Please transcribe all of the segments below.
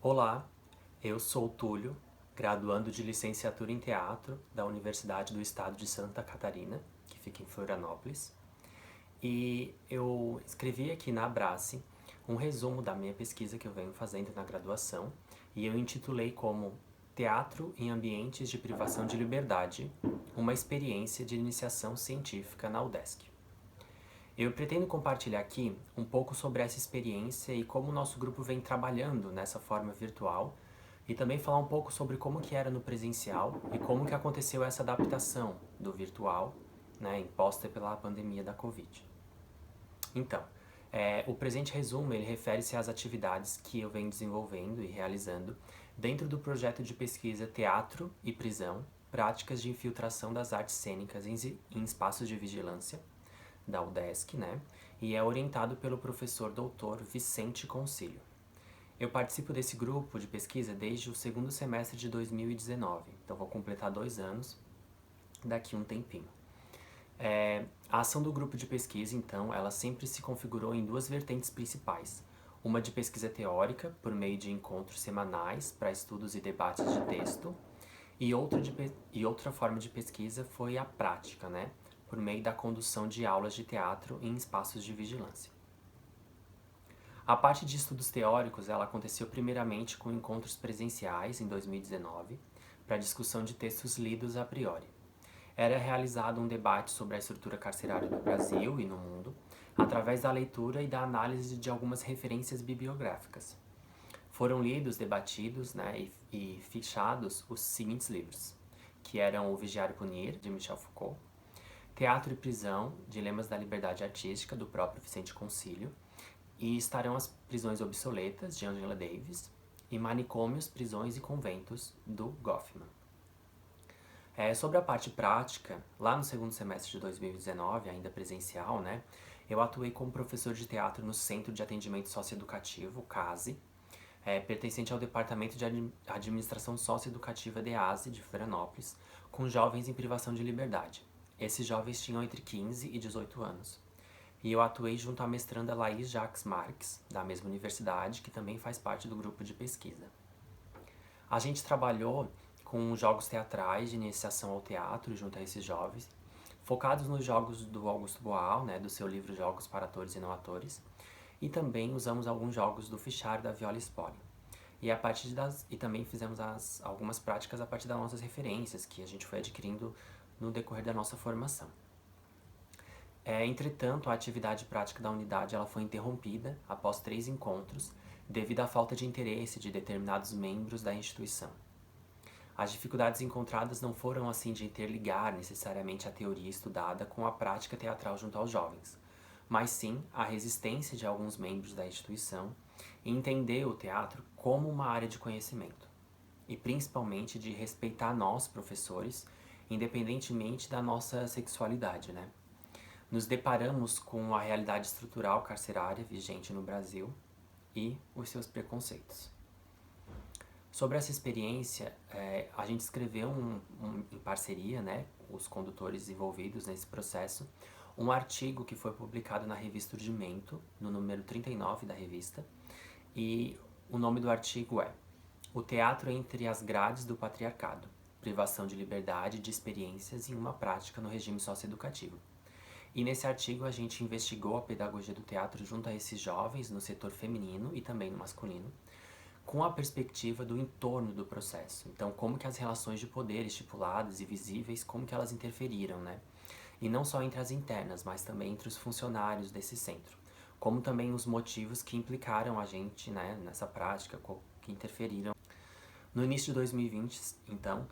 Olá, eu sou o Túlio, graduando de licenciatura em teatro da Universidade do Estado de Santa Catarina, que fica em Florianópolis. E eu escrevi aqui na Abrace um resumo da minha pesquisa que eu venho fazendo na graduação e eu intitulei como Teatro em Ambientes de Privação de Liberdade, uma experiência de iniciação científica na UDESC. Eu pretendo compartilhar aqui um pouco sobre essa experiência e como o nosso grupo vem trabalhando nessa forma virtual e também falar um pouco sobre como que era no presencial e como que aconteceu essa adaptação do virtual, né, imposta pela pandemia da Covid. Então, o presente resumo ele refere-se às atividades que eu venho desenvolvendo e realizando dentro do projeto de pesquisa Teatro e Prisão, Práticas de Infiltração das Artes Cênicas em Espaços de Vigilância, da UDESC, né? E é orientado pelo professor doutor Vicente Concílio. Eu participo desse grupo de pesquisa desde o segundo semestre de 2019, então vou completar 2 anos daqui a um tempinho. A ação do grupo de pesquisa, então, ela sempre se configurou em 2 vertentes principais. Uma de pesquisa teórica, por meio de encontros semanais para estudos e debates de texto, e outra forma de pesquisa foi a prática, né? Por meio da condução de aulas de teatro em espaços de vigilância. A parte de estudos teóricos, ela aconteceu primeiramente com encontros presenciais em 2019, para discussão de textos lidos a priori. Era realizado um debate sobre a estrutura carcerária no Brasil e no mundo, através da leitura e da análise de algumas referências bibliográficas. Foram lidos, debatidos, né, e fichados os seguintes livros, que eram O Vigiar e Punir, de Michel Foucault, Teatro e Prisão, Dilemas da Liberdade Artística, do próprio Vicente Concílio, e estarão As Prisões Obsoletas, de Angela Davis, e Manicômios, Prisões e Conventos, do Goffman. Sobre a parte prática, lá no segundo semestre de 2019, ainda presencial, né, eu atuei como professor de teatro no Centro de Atendimento Socioeducativo, CASE, pertencente ao Departamento de Administração Socioeducativa DEASE, de Florianópolis, com jovens em privação de liberdade. Esses jovens tinham entre 15 e 18 anos. E eu atuei junto à mestranda Laís Jacques Marques, da mesma universidade, que também faz parte do grupo de pesquisa. A gente trabalhou com jogos teatrais de iniciação ao teatro junto a esses jovens, focados nos jogos do Augusto Boal, né, do seu livro Jogos para Atores e Não Atores, e também usamos alguns jogos do Fichário da Viola Spori. E também fizemos algumas práticas a partir das nossas referências, que a gente foi adquirindo no decorrer da nossa formação. Entretanto, a atividade prática da unidade ela foi interrompida após 3 encontros, devido à falta de interesse de determinados membros da instituição. As dificuldades encontradas não foram assim de interligar necessariamente a teoria estudada com a prática teatral junto aos jovens, mas sim a resistência de alguns membros da instituição em entender o teatro como uma área de conhecimento, e principalmente de respeitar nós, professores, independentemente da nossa sexualidade, né? Nos deparamos com a realidade estrutural carcerária vigente no Brasil e os seus preconceitos. Sobre essa experiência, a gente escreveu em parceria, né, os condutores envolvidos nesse processo, um artigo que foi publicado na revista Urgimento, no número 39 da revista, e o nome do artigo é O Teatro entre as Grades do Patriarcado, Privação de Liberdade de Experiências em uma Prática no Regime Socioeducativo. E nesse artigo a gente investigou a pedagogia do teatro junto a esses jovens no setor feminino e também no masculino, com a perspectiva do entorno do processo. Então, como que as relações de poder estipuladas e visíveis, como que elas interferiram, né? E não só entre as internas, mas também entre os funcionários desse centro. Como também os motivos que implicaram a gente, né, nessa prática, que interferiram. No início de 2020, então,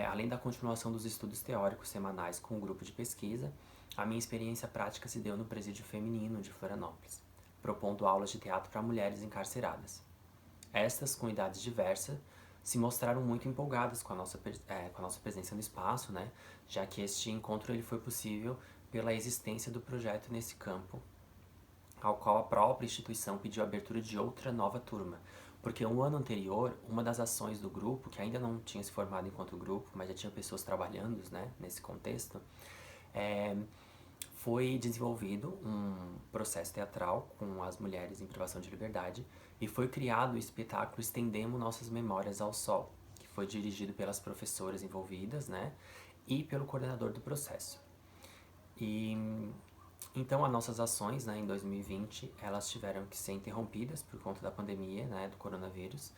além da continuação dos estudos teóricos semanais com o grupo de pesquisa, a minha experiência prática se deu no Presídio Feminino de Florianópolis, propondo aulas de teatro para mulheres encarceradas. Estas, com idades diversas, se mostraram muito empolgadas com a nossa presença no espaço, né? Já que este encontro ele foi possível pela existência do projeto nesse campo, ao qual a própria instituição pediu a abertura de outra nova turma, porque um ano anterior, uma das ações do grupo, que ainda não tinha se formado enquanto grupo, mas já tinha pessoas trabalhando, né, nesse contexto, foi desenvolvido um processo teatral com as mulheres em privação de liberdade, e foi criado o espetáculo Estendemos Nossas Memórias ao Sol, que foi dirigido pelas professoras envolvidas, né, e pelo coordenador do processo. E então as nossas ações, né, em 2020, elas tiveram que ser interrompidas por conta da pandemia, né, do coronavírus.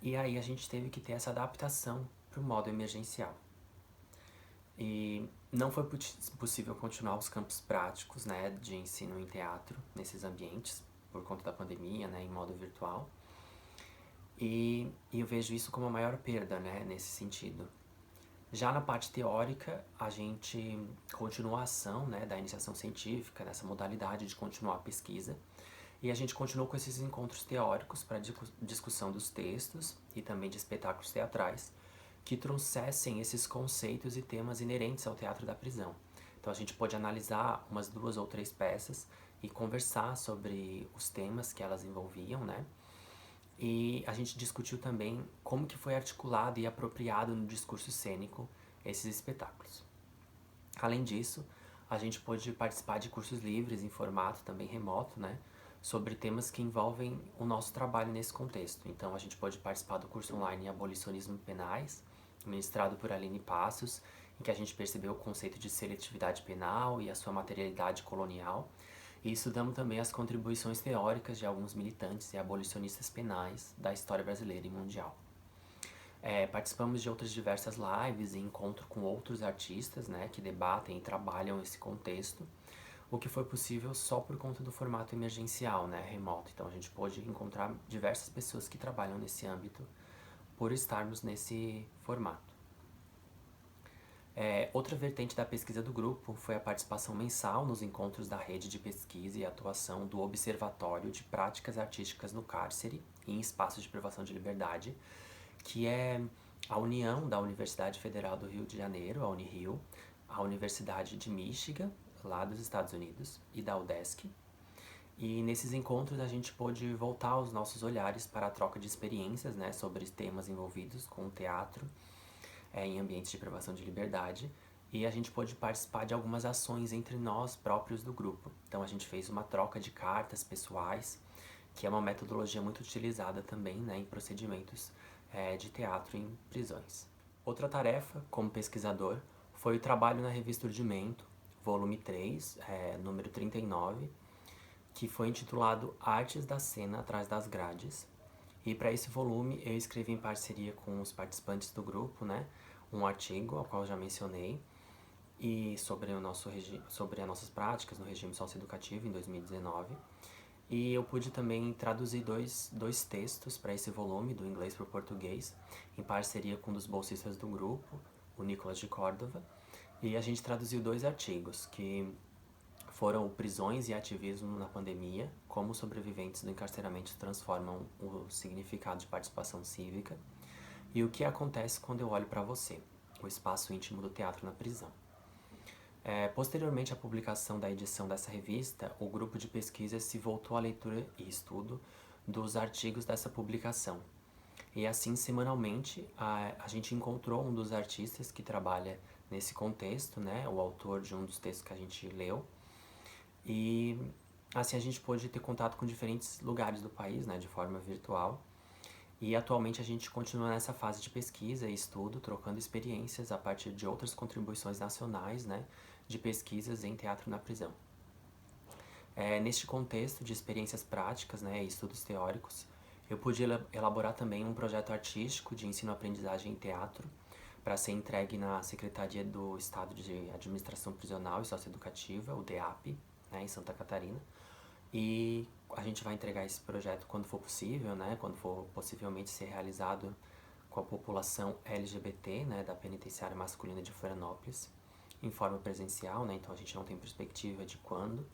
E aí a gente teve que ter essa adaptação para o modo emergencial. E não foi possível continuar os campos práticos, né, de ensino em teatro nesses ambientes por conta da pandemia, né, em modo virtual. E eu vejo isso como a maior perda, né, nesse sentido. Já na parte teórica, a gente continua a ação, né, da iniciação científica, dessa modalidade de continuar a pesquisa, e a gente continuou com esses encontros teóricos para discussão dos textos e também de espetáculos teatrais que trouxessem esses conceitos e temas inerentes ao teatro da prisão. Então a gente pôde analisar umas 2 ou 3 peças e conversar sobre os temas que elas envolviam, né? E a gente discutiu também como que foi articulado e apropriado no discurso cênico esses espetáculos. Além disso, a gente pôde participar de cursos livres em formato também remoto, né? Sobre temas que envolvem o nosso trabalho nesse contexto. Então a gente pôde participar do curso online Abolicionismo Penais, ministrado por Aline Passos, em que a gente percebeu o conceito de seletividade penal e a sua materialidade colonial, e estudamos também as contribuições teóricas de alguns militantes e abolicionistas penais da história brasileira e mundial. Participamos de outras diversas lives e encontro com outros artistas, né, que debatem e trabalham esse contexto, o que foi possível só por conta do formato emergencial, né, remoto. Então a gente pôde encontrar diversas pessoas que trabalham nesse âmbito por estarmos nesse formato. Outra vertente da pesquisa do grupo foi a participação mensal nos encontros da rede de pesquisa e atuação do Observatório de Práticas Artísticas no Cárcere e em Espaços de Privação de Liberdade, que é a união da Universidade Federal do Rio de Janeiro, a Unirio, a Universidade de Michigan, lá dos Estados Unidos, e da UDESC. E nesses encontros a gente pôde voltar os nossos olhares para a troca de experiências, né, sobre temas envolvidos com o teatro, em ambientes de privação de liberdade, e a gente pôde participar de algumas ações entre nós próprios do grupo. Então a gente fez uma troca de cartas pessoais, que é uma metodologia muito utilizada também, né, em procedimentos de teatro em prisões. Outra tarefa, como pesquisador, foi o trabalho na revista Urdimento, volume 3, número 39, que foi intitulado Artes da Cena Atrás das Grades. E para esse volume eu escrevi em parceria com os participantes do grupo, né, um artigo, ao qual eu já mencionei, e sobre as nossas práticas no regime socioeducativo em 2019. E eu pude também traduzir dois textos para esse volume, do inglês para o português, em parceria com um dos bolsistas do grupo, o Nicolas de Córdova. E a gente traduziu 2 artigos, que foram Prisões e Ativismo na Pandemia, como sobreviventes do encarceramento transformam o significado de participação cívica, e O que acontece quando eu olho para você, o espaço íntimo do teatro na prisão. Posteriormente à publicação da edição dessa revista, o grupo de pesquisa se voltou à leitura e estudo dos artigos dessa publicação. E assim, semanalmente, a gente encontrou um dos artistas que trabalha nesse contexto, né, o autor de um dos textos que a gente leu, e assim a gente pôde ter contato com diferentes lugares do país, né, de forma virtual. E atualmente a gente continua nessa fase de pesquisa e estudo, trocando experiências a partir de outras contribuições nacionais, né, de pesquisas em teatro na prisão. Neste contexto de experiências práticas, né, e estudos teóricos, eu pude elaborar também um projeto artístico de ensino-aprendizagem em teatro para ser entregue na Secretaria do Estado de Administração Prisional e Socioeducativa, o DEAP, né, em Santa Catarina. E a gente vai entregar esse projeto quando for possível, né, quando for possivelmente ser realizado com a população LGBT, né, da Penitenciária Masculina de Florianópolis, em forma presencial, né, então a gente não tem perspectiva de quando.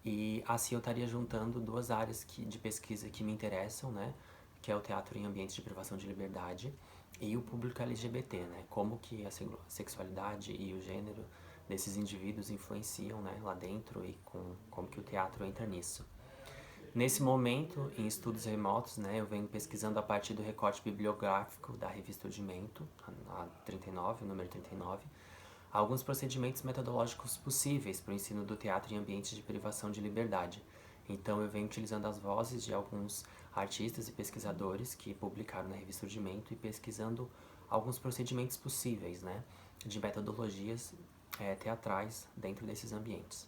E assim eu estaria juntando 2 áreas de pesquisa que me interessam, né, que é o teatro em ambientes de privação de liberdade e o público LGBT, né, como que a sexualidade e o gênero desses indivíduos influenciam, né, lá dentro e como que o teatro entra nisso. Nesse momento, em estudos remotos, né, eu venho pesquisando a partir do recorte bibliográfico da revista Urdimento, a 39, o número 39, alguns procedimentos metodológicos possíveis para o ensino do teatro em ambientes de privação de liberdade. Então eu venho utilizando as vozes de alguns artistas e pesquisadores que publicaram na revista Surgimento e pesquisando alguns procedimentos possíveis, né, de metodologias teatrais dentro desses ambientes.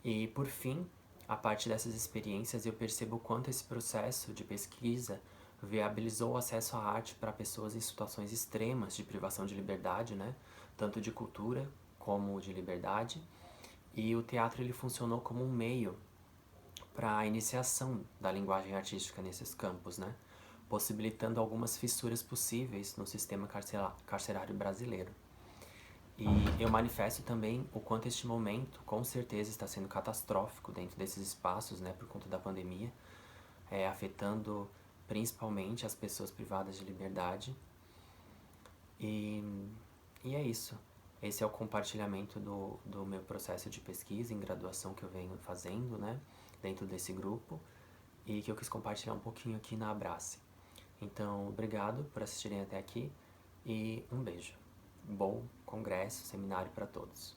E por fim, a partir dessas experiências, eu percebo o quanto esse processo de pesquisa viabilizou o acesso à arte para pessoas em situações extremas de privação de liberdade, né, tanto de cultura como de liberdade. E o teatro ele funcionou como um meio para a iniciação da linguagem artística nesses campos, né, possibilitando algumas fissuras possíveis no sistema carcerário brasileiro. E eu manifesto também o quanto este momento, com certeza, está sendo catastrófico dentro desses espaços, né, por conta da pandemia, afetando principalmente as pessoas privadas de liberdade. E, e é isso. Esse é o compartilhamento do meu processo de pesquisa em graduação que eu venho fazendo, né, dentro desse grupo, e que eu quis compartilhar um pouquinho aqui na Abrace. Então, obrigado por assistirem até aqui e um beijo. Bom congresso, seminário para todos.